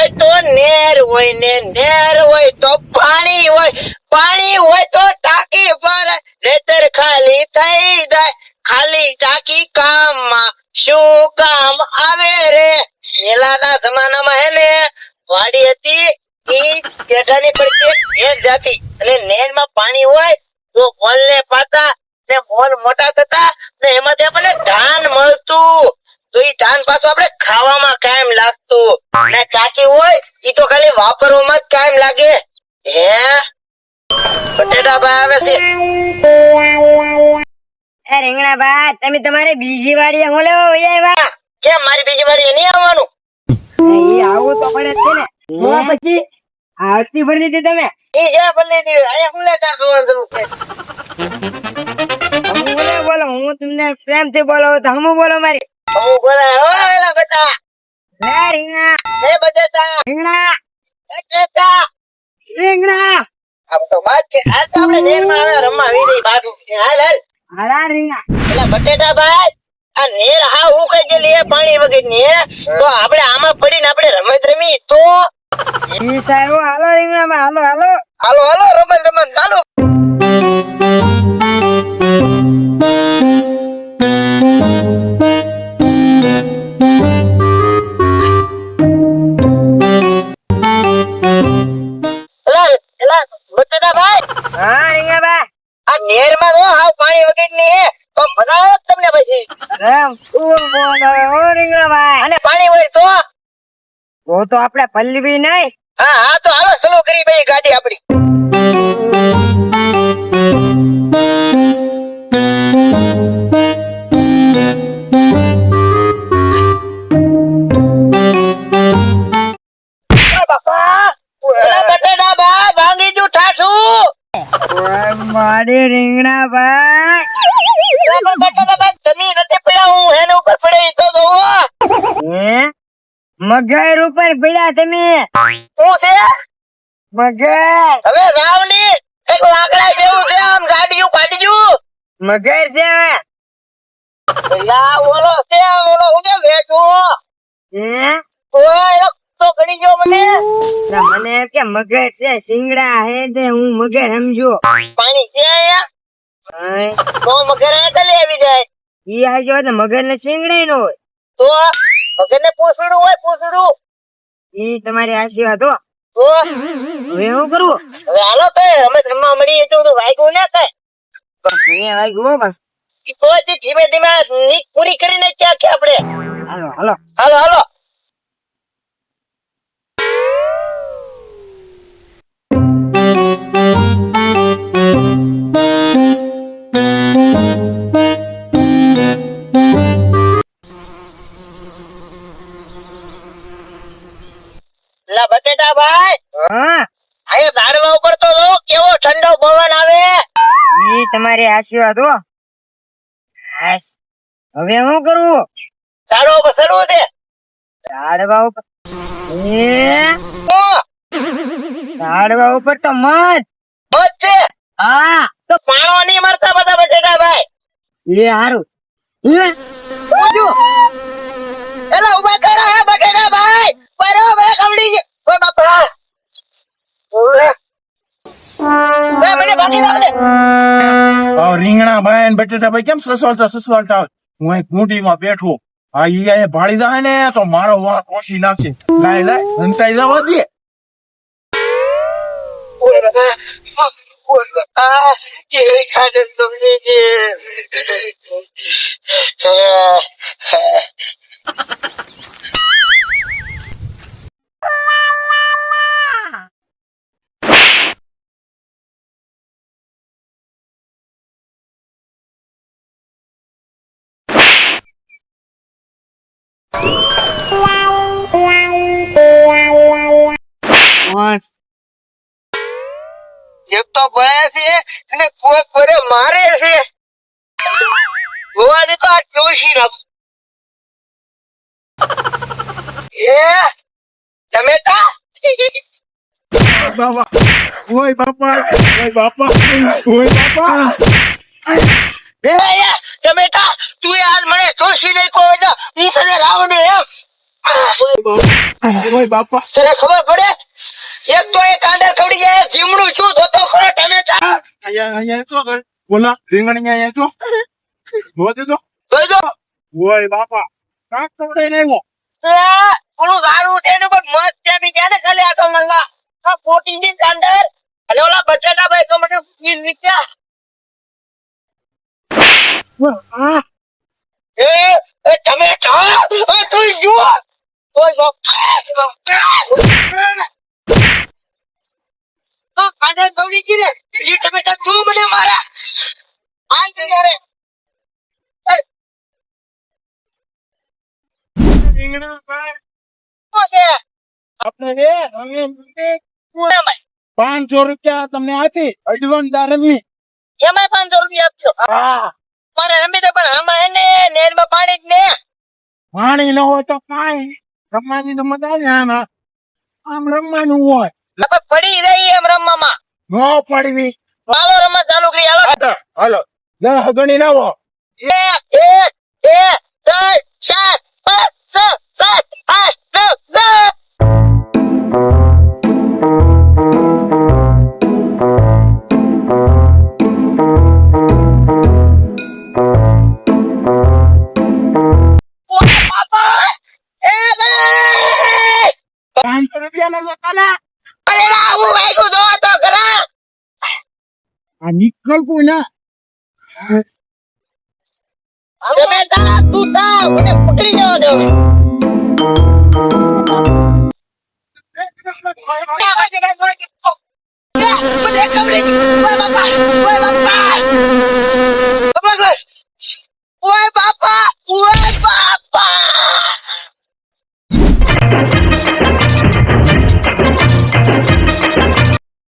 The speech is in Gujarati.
હોય તો નેર હોય ને નેર હોય તો પાણી હોય, પાણી હોય તો ટાંકી પર નહીતર ખાલી થઈ જાય. ખાલી ટાંકી કામમાં શું કામ આવે રે? પેલાના જમાનામાં હે ને વાડી હતી ઈ પેઢાની પડકે નેર જાતી અને નેરમાં પાણી હોય તો મોલને પાતા ને મોલ મોટા થતા ને એમાંથી આપણને ધાન મળતું. તો ઈ ધાન પાછું આપણે ખાવામાં કાયમ લાગતું ને ટાંકી હોય ઈ તો ખાલી વાપરવામાં જ કાયમ લાગે. હે બટેટા ભાઈ આવે છે. એ રીંગણા બા, તમે તમારે બીજી વાડીએ હું લેવા વઈ આવ્યા? કેમ મારી બીજી વાડીએ નહીં આવવાનું? ઈ આવું તો પડે જ છે ને. હું પછી આરતી ભરી લીધી તમે? ઈ જે ભલે દી આયા હું લેતા જોવાનું જરૂર છે. હું બોલે બોલો, હું તમને પ્રેમથી બોલો તો હમું બોલો મારી. હું બોલાય હો એલા બેટા. લે રીંગણા, હે બટેટા, રીંગણા, બટેટા. રીંગણા. આમ તો વાત છે. આ તો આપણે નેરમાં આવે રમવા આવી રહી બાજુ. હાલ હાલ. હાલા રીંગણા. એલા બટેટા ભાઈ, આ નેર હા હું કઈ ગયેલી હે પાણી વગરની હે તો આપણે આમાં પડીને આપણે રમત રમી તો ઈ થાય હો. હાલો રીંગણા બા, હાલો હાલો. હાલો હાલો રમત રમત ચાલુ. એલા બટેટા ભાઈ, હા રીંગણા બા. આ નેરમાં તો હાવ પાણી વગરની હે તો મજા આવે તમને પછી. રામ તું બોલો હો રીંગણા બા. અને પાણી હોય તો તો આપણે પલ્લવી નહીં. હા હા તો હાલો સ્લો કરી ભાઈ ગાડી આપડી. બાપા એલા બટેટા ભાઈ ભાંગી ગયું ઠાઠું. ઓય મારી રીંગણા બા. બટેટા ભાઈ જમીન નથી પડ્યા હું એના ઉપર પડે ઈ તો જોવો. હે મગર ઉપર પડ્યા તમે? શું છે? મગર. હવે જાવ ની એક લાકડા જેવું છે આમ ગાડીયું કાઢ્યું. મગર છે. એલા ઓલો છે ઓલો હું કે વેઠો હે ઓય તો ગણી ગયો મને. ના, મને એમ કે મગર છે. સિંગડા હે તે હું મગર સમજો. પાણી છે અહીંયા હાય, તો મગર અહીંયા કલે આવી જાય ઈ આજો તો મગર ને સિંગડા નો હોય. તો મગર ને પૂછડું હોય પૂછડું ઈ તમારી આશીર્વાદ હો. તો હવે હું કરું? હવે હાલો તો અમે રમવા મળી એટલું બધું વાગ્યું ના કઈ અહીંયા વાગ્યું હો બસ. ઈ તો જ ધીમે ધીમે નીક પૂરી કરી નાખી આખી આપણે. હાલો હાલો. હાલો હાલો. લા બટેટા ભાઈ, હા, અહીંયા ઝાડવા ઉપર તો જો કેવો ઠંડો પવન આવે. ઈ તમારી આશીર્વાદ હો. બસ હવે હું કરું? ઝાડવા ઉપર ચડવું છે. ઝાડવા ઉપર એ હું ઝાડવા ઉપર તો મત. બસ છે હા તો પાણો નહીં મારતા બધા બટેટા ભાઈ. લે હારું. હે ઉજો એલા ઉભા કરો હે બટેટા ભાઈ. બરોબર કવડી ગયો. ઓ બાપા ઓરે મને ભાગી લાવ દે. રીંગણા ભાઈ ને બટેટા ભાઈ કેમ સસવાલતા હું અહીં કુંડીમાં બેઠો. આ ઈ અહીંયા ભાળી જાય ને તો મારો વાળ કોશી નાખશે. લાય લાય હંતાઈ જવા દે. ઓય બાપા ઓય બાપા કેવી ખાડન કવડી છે. મસ્ત. એક તો ભણે છે અને કોઈ કોરે મારે છે. ગોવાની તો આ જોશી નાખ. એ ટમેટા બાપા ઓય બાપા ઓય બાપા ઓય બાપા. ટમેટા તું આજ મને જોશી નહીં કહો હું તને લાવું ને એમ. ઓય બાપા તને ખબર પડે એક તો એ કાંડર ખવડી જાય જીમડું શું જોતો ખરો ટમેટા અહીંયા તો કર બોલા રીંગણ અહીંયા તો બોલ તો જોઈજો ઓય બાપા કાક કવડે નહીં મો ઓલું દારૂ છે ને પણ મસ્ત છે બી ક્યાં ખાલી આટો મંગા આ પોટી ની કાંડર અને ઓલા બટાટા ભાઈ તો મને પીર નીકળ્યા આ એ ટમેટા એ તું જો ઓય જો આ કાંડર ખવડી જી રે એ ટમેટા તું મને મારા આઈ ગઈ રે રીંગણા ભાઈ શું છે આપણે રે અમે 500 રૂપિયા તમને આપી એડવાન્સ દારમી એમાં 500 રૂપિયા આપજો હા મારે રમી દે પણ આમાં હે ને નેરમાં પાણી જ ને પાણી ન હોય તો કાંઈ રમવાની તો મજા ને આમ રમવાનું હોય આપણે પડી રહી એમ રમવામાં ન પડવી ચાલો રમત ચાલુ કરી હાલો હાલો 10 ગણી લાવો 1 2 3 4 5 6 7 8 9 10 ₹500 રૂપિયા નો કાલા અરે લા હું વાગ્યું જો તો ખરા આ નિકલ કોઈ ના ટમેટા તું તા મને